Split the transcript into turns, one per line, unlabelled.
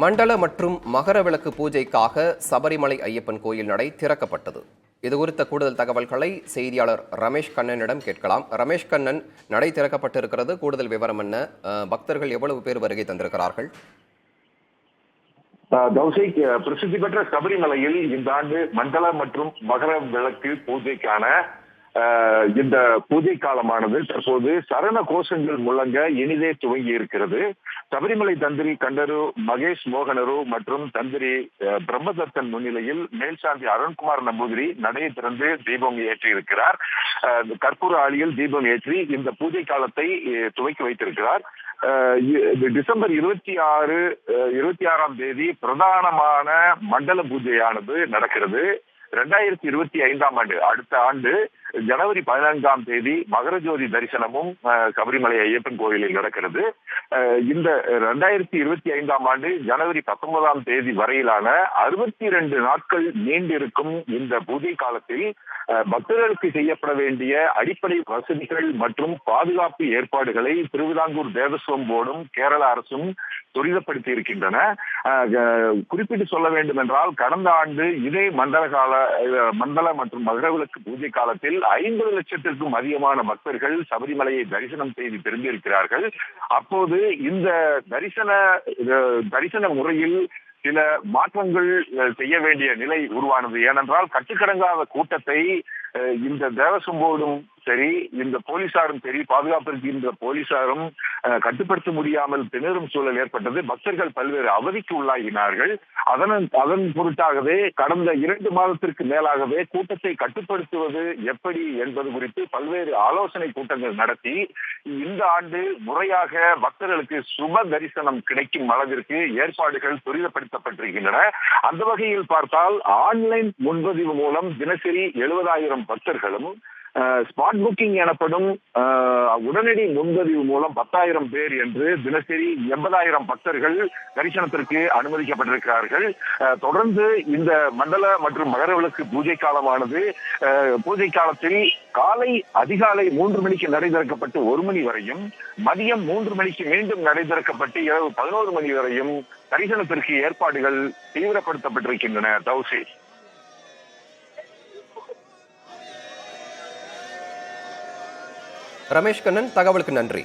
மண்டல மற்றும் மகர விளக்கு பூஜைக்காக சபரிமலை ஐயப்பன் கோயில் நடை திறக்கப்பட்டது. இது குறித்த கூடுதல் தகவல்களை செய்தியாளர் ரமேஷ் கண்ணனிடம் கேட்கலாம். ரமேஷ் கண்ணன், நடை திறக்கப்பட்டிருக்கிறது, கூடுதல் விவரம் என்ன? பக்தர்கள் எவ்வளவு பேர் வருகை தந்திருக்கிறார்கள்?
கௌசிக், பிரசித்தி பெற்ற சபரிமலையில் இந்த ஆண்டு மண்டல மற்றும் மகர விளக்கு பூஜைக்கான இந்த பூஜை காலமானது தற்போது சரண கோஷங்கள் முழங்க இனிதே துவங்கி இருக்கிறது. சபரிமலை தந்திரி கண்டரு மகேஷ் மோகனரு மற்றும் தந்திரி பிரம்மதத்தன் முன்னிலையில் மேல்சாந்தி அருண்குமார் நம்பூதிரி நடையை திறந்து தீபம் ஏற்றி இருக்கிறார். கற்பூர ஆளியில் தீபம் ஏற்றி இந்த பூஜை காலத்தை துவக்கி வைத்திருக்கிறார். டிசம்பர் 26ஆம் தேதி பிரதானமான மண்டல பூஜையானது நடக்கிறது. 2025ஆம் ஆண்டு, அடுத்த ஆண்டு ஜனவரி 14ஆம் தேதி மகரஜோதி தரிசனமும் சபரிமலை ஐயப்பன் கோயிலில் நடக்கிறது. இந்த 2025ஆம் ஆண்டு ஜனவரி 19ஆம் தேதி வரையிலான 62 நாட்கள் நீண்டிருக்கும் இந்த பூஜை காலத்தில் பக்தர்களுக்கு செய்யப்பட வேண்டிய அடிப்படை வசதிகள் மற்றும் பாதுகாப்பு ஏற்பாடுகளை திருவிதாங்கூர் தேவஸ்வம் போர்டும் கேரள அரசும் துரிதப்படுத்தி இருக்கின்றன. குறிப்பிட்டு சொல்ல வேண்டும் என்றால், கடந்த ஆண்டு இதே மண்டல மற்றும் மகரவிளக்கு பூஜை காலத்தில் 50 லட்சத்திற்கும் அதிகமான பக்தர்கள் சபரிமலையை தரிசனம் செய்து திரும்பியிருக்கிறார்கள். அப்போது இந்த தரிசன முறையில் சில மாற்றங்கள் செய்ய வேண்டிய நிலை உருவானது. ஏனென்றால், கட்டுக்கடங்காத கூட்டத்தை இந்த தேவஸ்வம் போர்டும் சரி, இந்த போலீசாரும் சரி, பாதுகாப்பு இருக்கின்ற போலீசாரும் கட்டுப்படுத்த முடியாமல் திணறும் சூழல் ஏற்பட்டது. பக்தர்கள் பல்வேறு அவதிக்கு உள்ளாகினார்கள். அதன் பொருட்டாகவே கடந்த 2 மாதத்திற்கு மேலாகவே கூட்டத்தை கட்டுப்படுத்துவது எப்படி என்பது குறித்து பல்வேறு ஆலோசனை கூட்டங்கள் நடத்தி இந்த ஆண்டு முறையாக பக்தர்களுக்கு சுப தரிசனம் கிடைக்கும் அளவிற்கு ஏற்பாடுகள் துரிதப்படுத்தப்பட்டிருக்கின்றன. அந்த வகையில் பார்த்தால், ஆன்லைன் முன்பதிவு மூலம் தினசரி 70,000 பக்தர்களும், ஸ்பாட் புக்கிங் எனப்படும் உடனடி முன்பதிவு மூலம் 10,000 பேர் என்று தினசரி 80,000 பக்தர்கள் தரிசனத்திற்கு அனுமதிக்கப்பட்டிருக்கிறார்கள். தொடர்ந்து இந்த மண்டல மற்றும் மகரவிளக்கு பூஜை காலமானது பூஜை காலத்தில் அதிகாலை 3 மணிக்கு நடை திறக்கப்பட்டு 1 மணி வரையும், மதியம் 3 மணிக்கு மீண்டும் நடை திறக்கப்பட்டு இரவு 11 மணி வரையும் தரிசனத்திற்கு ஏற்பாடுகள் தீவிரப்படுத்தப்பட்டிருக்கின்றன. தௌசி.
ரமேஷ் கண்ணன், தகவலுக்கு நன்றி.